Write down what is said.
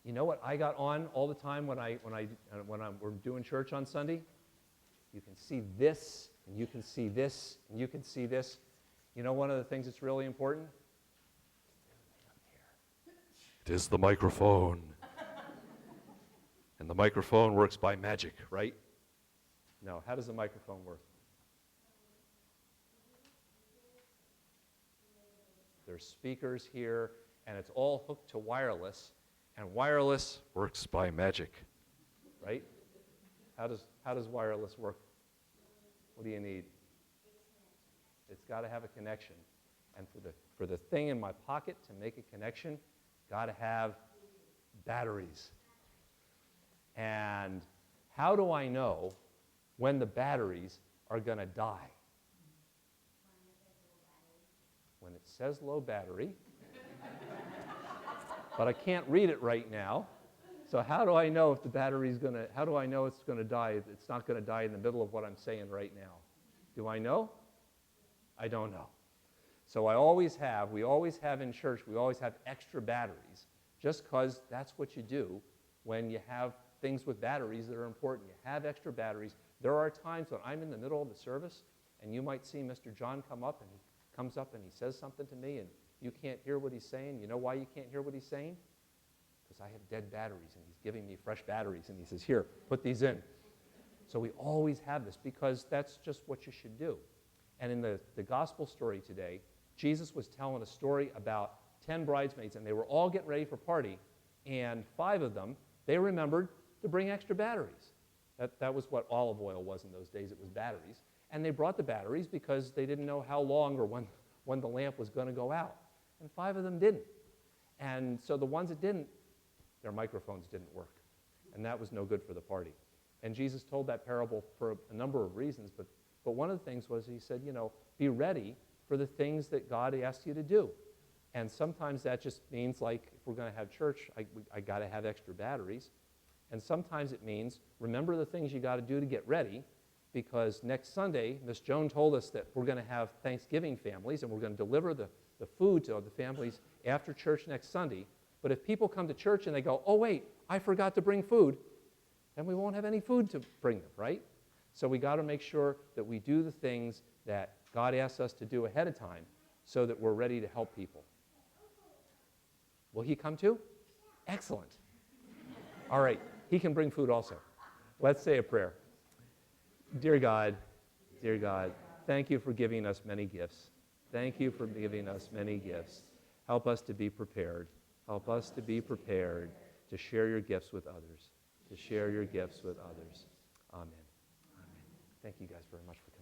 You know what I got on all the time when we're doing church on Sunday? You can see this, and you can see this, and you can see this. You know one of the things that's really important? It is the microphone. And the microphone works by magic, right? No, how does the microphone work? There's speakers here, and it's all hooked to wireless, and wireless works by magic, right? How does wireless work? What do you need? It's got to have a connection. And for the thing in my pocket to make a connection, got to have batteries. And how do I know when the batteries are going to die? When it says low battery. But I can't read it right now. So how do I know if the battery's going to, how do I know it's going to die? It's not going to die in the middle of what I'm saying right now. Do I know? I don't know. So we always have in church, we always have extra batteries, just because that's what you do when you have things with batteries that are important. You have extra batteries. There are times when I'm in the middle of the service, and you might see Mr. John come up, and he comes up and he says something to me, and you can't hear what he's saying. You know why you can't hear what he's saying? Because I have dead batteries, and he's giving me fresh batteries, and he says, here, put these in. So we always have this, because that's just what you should do. And in the gospel story today, Jesus was telling a story about 10 bridesmaids, and they were all getting ready for a party, and 5 of them, they remembered to bring extra batteries. That was what olive oil was in those days. It was batteries. And they brought the batteries because they didn't know how long or when the lamp was going to go out. And 5 of them didn't. And so the ones that didn't, their microphones didn't work. And that was no good for the party. And Jesus told that parable for a number of reasons, but one of the things was he said, be ready for the things that God asks you to do. And sometimes that just means, like, if we're going to have church, I got to have extra batteries. And sometimes it means remember the things you got to do to get ready, because next Sunday, Miss Joan told us that we're going to have Thanksgiving families, and we're going to deliver the food to the families after church next Sunday. But if people come to church and they go, oh, wait, I forgot to bring food, then we won't have any food to bring them, right? So we got to make sure that we do the things that God asks us to do ahead of time so that we're ready to help people. Will he come too? Excellent. All right, he can bring food also. Let's say a prayer. Dear God, thank you for giving us many gifts. Thank you for giving us many gifts. Help us to be prepared. Help us to be prepared to share your gifts with others. To share your gifts with others. Amen. Amen. Thank you guys very much for